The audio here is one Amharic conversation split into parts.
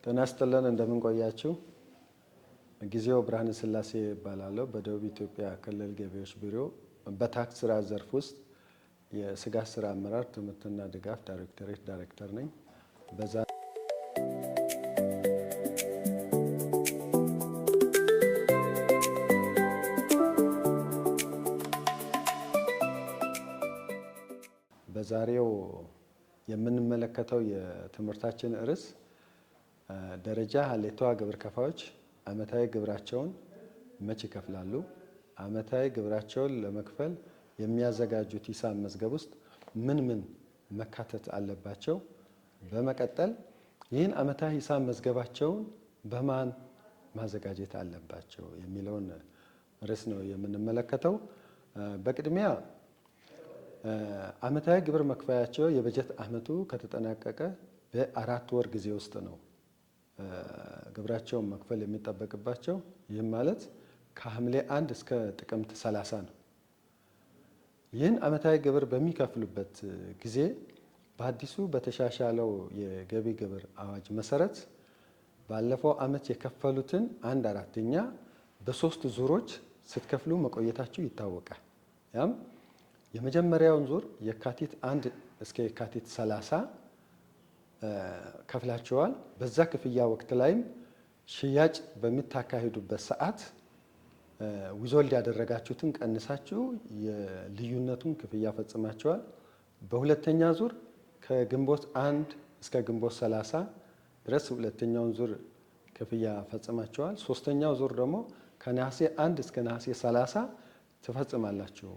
ጤና ይስጥልን እንደምን ቆያችሁ? ጊዜው ብርሃነ ስላሴ እባላለሁ። በደቡብ ኢትዮጵያ ክልል ገቢዎች ቢሮ በታክስ ስራ ዘርፍ ውስጥ የስጋት ስራ አመራር ትምህርትና ድጋፍ ዳይሬክቶሬት ዳይሬክተር ነኝ። በዛሬው የምንመለከተው የትምህርታችን ርዕስ ደረጃ ሀሌቷ ግብር ከፋዮች ዓመታዊ ግብራቸውን መቼ ይከፍላሉ? ዓመታዊ ግብራቸውን ለመክፈል የሚያዘጋጁት ሂሳብ መዝገብ ውስጥ ምን መካተት አለባቸው? በመቀጠል ይህን ዓመታዊ ሂሳብ መዝገባቸውን በማን ማዘጋጀት አለባቸው የሚለውን ርዕስ ነው የምንመለከተው። በቅድሚያ ዓመታዊ ግብር መክፈያቸው የበጀት ዓመቱ ከተጠናቀቀ በ4 ወር ጊዜ ውስጥ ነው ግብራቸውን መክፈል የሚጠበቅባቸው። ይህም ማለት ከሐምሌ 1 እስከ ጥቅምት 30 ነው። ይህን ዓመታዊ ግብር በሚከፍሉበት ጊዜ በአዲሱ በተሻሻለው የገቢ ግብር አዋጅ መሰረት ባለፈው ዓመት የከፈሉትን 1/4ኛ በ3 ዙሮች ስትከፍሉ መቆየታችሁ ይታወቃል። ያም የመጀመሪያውን ዙር የካቲት 1 እስከ የካቲት 30 ከፍላቸዋል። በዛ ክፍያ ወቅት ላይም ሽያጭ በሚታካሂዱበት ሰዓት ዊዞልድ ያደረጋችሁትን ቀንሳችሁ የልዩነቱን ክፍያ ፈጽማቸዋል። በሁለተኛ ዙር ከግንቦት 1 እስከ ግንቦት 30 ድረስ ሁለተኛውን ዙር ክፍያ ፈጽማቸዋል። ሶስተኛው ዙር ደግሞ ከነሐሴ 1 እስከ ነሐሴ 30 ትፈጽማላችሁ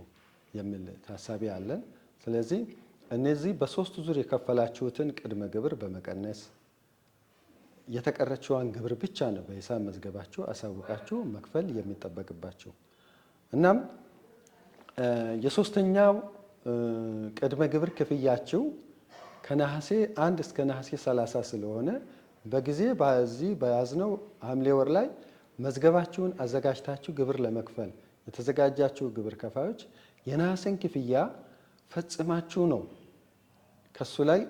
የሚል ታሳቢ አለን። ስለዚህ እነዚህ በ3 ዙር የከፈላችሁትን ቅድመ ግብር በመቀነስ የተቀረችዋን ግብር ብቻ ነው በሂሳብ መዝገባችሁ አሳውቃችሁ መክፈል የሚጠበቅባችሁ። እናም የሶስተኛው ቅድመ ግብር ክፍያችሁ ከነሐሴ 1 እስከ ነሐሴ 30 ስለሆነ በጊዜ በዚህ በያዝነው ሐምሌ ወር ላይ መዝገባችሁን አዘጋጅታችሁ ግብር ለመክፈል የተዘጋጃችሁ ግብር ከፋዮች የነሐሴን ክፍያ ፈጽማችሁ ነው ከሱ ላይ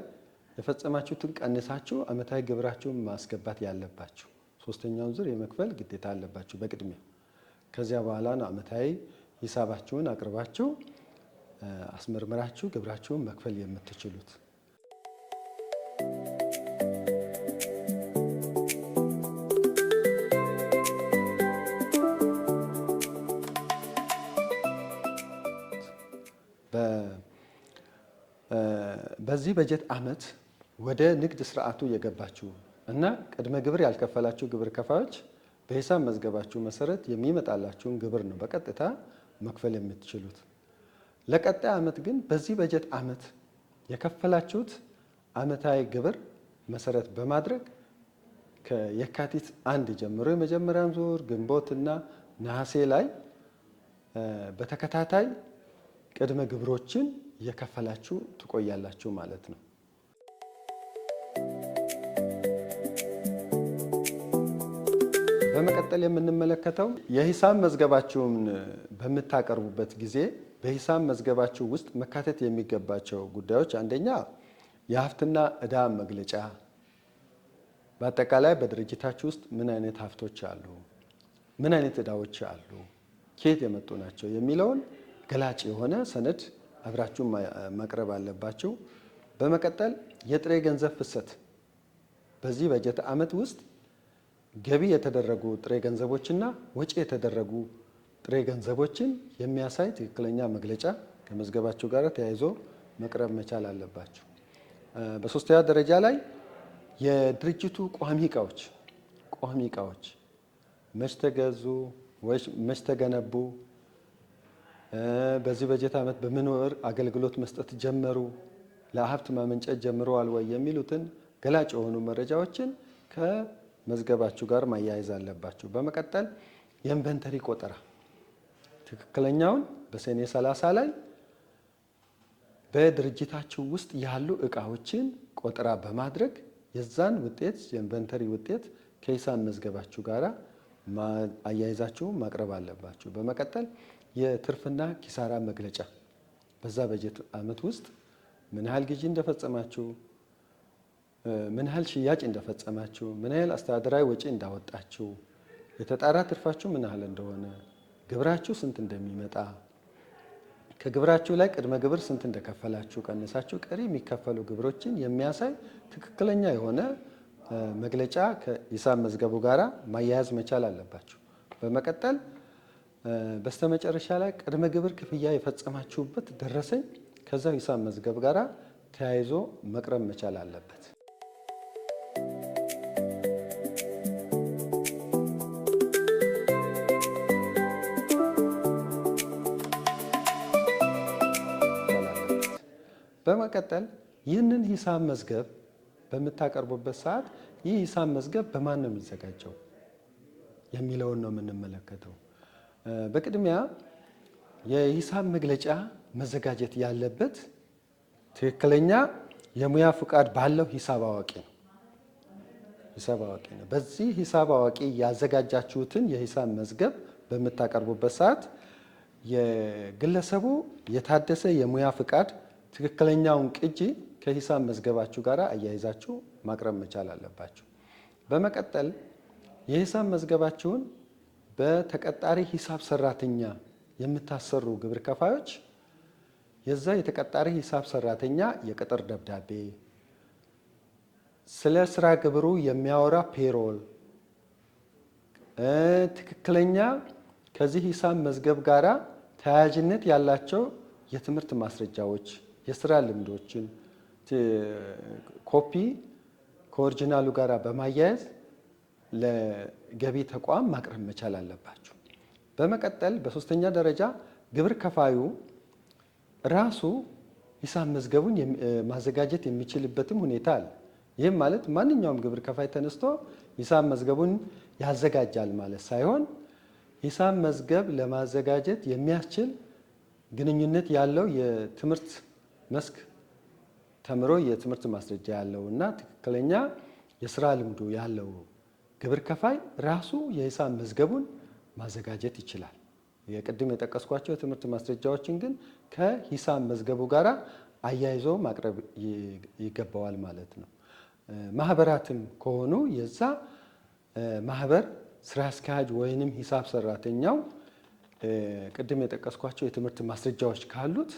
የፈጸማችሁትን ቀንሳችሁ ዓመታዊ ግብራችሁን ማስገባት ያለባችሁ። ሶስተኛውን ዙር የመክፈል ግዴታ አለባችሁ በቅድሚያ። ከዚያ በኋላ ነው ዓመታዊ ሂሳባችሁን አቅርባችሁ አስመርምራችሁ ግብራችሁን መክፈል የምትችሉት። በዚህ በጀት ዓመት ወደ ንግድ ስርዓቱ የገባችሁ እና ቅድመ ግብር ያልከፈላችሁ ግብር ከፋዮች በሂሳብ መዝገባችሁ መሰረት የሚመጣላችሁን ግብር ነው በቀጥታ መክፈል የምትችሉት። ለቀጣይ ዓመት ግን በዚህ በጀት ዓመት የከፈላችሁት ዓመታዊ ግብር መሰረት በማድረግ ከየካቲት 1 ጀምሮ የመጀመሪያውን ዙር ግንቦት እና ነሐሴ ላይ በተከታታይ ቅድመ ግብሮችን እየከፈላችሁ ትቆያላችሁ ማለት ነው። በመቀጠል የምንመለከተው የሂሳብ መዝገባችሁን በምታቀርቡበት ጊዜ በሂሳብ መዝገባችሁ ውስጥ መካተት የሚገባቸው ጉዳዮች አንደኛ የሀብትና ዕዳ መግለጫ፣ በአጠቃላይ በድርጅታችሁ ውስጥ ምን አይነት ሀብቶች አሉ፣ ምን አይነት ዕዳዎች አሉ፣ ከየት የመጡ ናቸው የሚለውን ገላጭ የሆነ ሰነድ አብራችሁ ማቅረብ አለባችሁ። በመቀጠል የጥሬ ገንዘብ ፍሰት በዚህ በጀት ዓመት ውስጥ ገቢ የተደረጉ ጥሬ ገንዘቦችና ወጪ የተደረጉ ጥሬ ገንዘቦችን የሚያሳይ ትክክለኛ መግለጫ ከመዝገባችሁ ጋር ተያይዞ መቅረብ መቻል አለባችሁ። በሶስተኛ ደረጃ ላይ የድርጅቱ ቋሚ ዕቃዎች መች ተገዙ፣ መች ተገነቡ፣ በዚህ በጀት ዓመት በምን ወር አገልግሎት መስጠት ጀመሩ፣ ለሀብት ማመንጨት ጀምረዋል ወይ የሚሉትን ገላጭ የሆኑ መረጃዎችን ከመዝገባችሁ ጋር ማያያዝ አለባችሁ። በመቀጠል የኢንቨንተሪ ቆጠራ ትክክለኛውን በሰኔ 30 ላይ በድርጅታችሁ ውስጥ ያሉ ዕቃዎችን ቆጠራ በማድረግ የዛን ውጤት የኢንቨንተሪ ውጤት ከሂሳብ መዝገባችሁ ጋር አያይዛችሁ ማቅረብ አለባችሁ። በመቀጠል የትርፍና ኪሳራ መግለጫ በዛ በጀት ዓመት ውስጥ ምን ያህል ግዢ እንደፈጸማችሁ፣ ምን ያህል ሽያጭ እንደፈጸማችሁ፣ ምን ያህል አስተዳደራዊ ወጪ እንዳወጣችሁ፣ የተጣራ ትርፋችሁ ምን ያህል እንደሆነ፣ ግብራችሁ ስንት እንደሚመጣ፣ ከግብራችሁ ላይ ቅድመ ግብር ስንት እንደከፈላችሁ ቀንሳችሁ ቀሪ የሚከፈሉ ግብሮችን የሚያሳይ ትክክለኛ የሆነ መግለጫ ከሂሳብ መዝገቡ ጋር ማያያዝ መቻል አለባችሁ። በመቀጠል በስተመጨረሻ ላይ ቅድመ ግብር ክፍያ የፈጸማችሁበት ደረሰኝ ከዛው ሂሳብ መዝገብ ጋር ተያይዞ መቅረብ መቻል አለበት። በመቀጠል ይህንን ሂሳብ መዝገብ በምታቀርቡበት ሰዓት ይህ ሂሳብ መዝገብ በማን ነው የሚዘጋጀው የሚለውን ነው የምንመለከተው። በቅድሚያ የሂሳብ መግለጫ መዘጋጀት ያለበት ትክክለኛ የሙያ ፍቃድ ባለው ሂሳብ አዋቂ ነው። በዚህ ሂሳብ አዋቂ ያዘጋጃችሁትን የሂሳብ መዝገብ በምታቀርቡበት ሰዓት የግለሰቡ የታደሰ የሙያ ፍቃድ ትክክለኛውን ቅጂ ከሂሳብ መዝገባችሁ ጋር አያይዛችሁ ማቅረብ መቻል አለባችሁ። በመቀጠል የሂሳብ መዝገባችሁን በተቀጣሪ ሂሳብ ሰራተኛ የምታሰሩ ግብር ከፋዮች የዛ የተቀጣሪ ሂሳብ ሰራተኛ የቅጥር ደብዳቤ፣ ስለ ስራ ግብሩ የሚያወራ ፔሮል፣ ትክክለኛ ከዚህ ሂሳብ መዝገብ ጋራ ተያያዥነት ያላቸው የትምህርት ማስረጃዎች፣ የስራ ልምዶችን ኮፒ ከኦሪጂናሉ ጋር በማያያዝ ለገቢ ተቋም ማቅረብ መቻል አለባችሁ። በመቀጠል በሶስተኛ ደረጃ ግብር ከፋዩ ራሱ ሂሳብ መዝገቡን ማዘጋጀት የሚችልበትም ሁኔታ አለ። ይህም ማለት ማንኛውም ግብር ከፋይ ተነስቶ ሂሳብ መዝገቡን ያዘጋጃል ማለት ሳይሆን ሂሳብ መዝገብ ለማዘጋጀት የሚያስችል ግንኙነት ያለው የትምህርት መስክ ተምሮ የትምህርት ማስረጃ ያለው እና ትክክለኛ የስራ ልምዱ ያለው ግብር ከፋይ ራሱ የሂሳብ መዝገቡን ማዘጋጀት ይችላል። የቅድም የጠቀስኳቸው የትምህርት ማስረጃዎችን ግን ከሂሳብ መዝገቡ ጋር አያይዞ ማቅረብ ይገባዋል ማለት ነው። ማህበራትም ከሆኑ የዛ ማህበር ስራ አስኪያጅ ወይንም ሂሳብ ሰራተኛው ቅድም የጠቀስኳቸው የትምህርት ማስረጃዎች ካሉት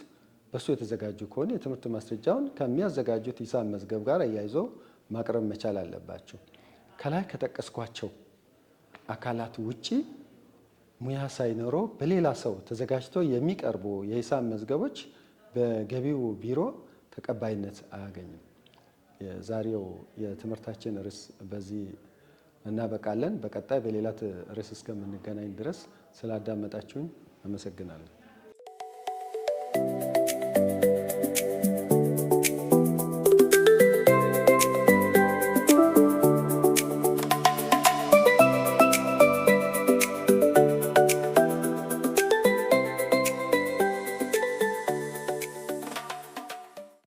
በሱ የተዘጋጁ ከሆነ የትምህርት ማስረጃውን ከሚያዘጋጁት ሂሳብ መዝገብ ጋር አያይዞ ማቅረብ መቻል አለባቸው። ከላይ ከጠቀስኳቸው አካላት ውጪ ሙያ ሳይኖረው በሌላ ሰው ተዘጋጅቶ የሚቀርቡ የሂሳብ መዝገቦች በገቢው ቢሮ ተቀባይነት አያገኝም። የዛሬው የትምህርታችን ርዕስ በዚህ እናበቃለን። በቀጣይ በሌላ ርዕስ እስከምንገናኝ ድረስ ስላዳመጣችሁኝ አመሰግናለሁ።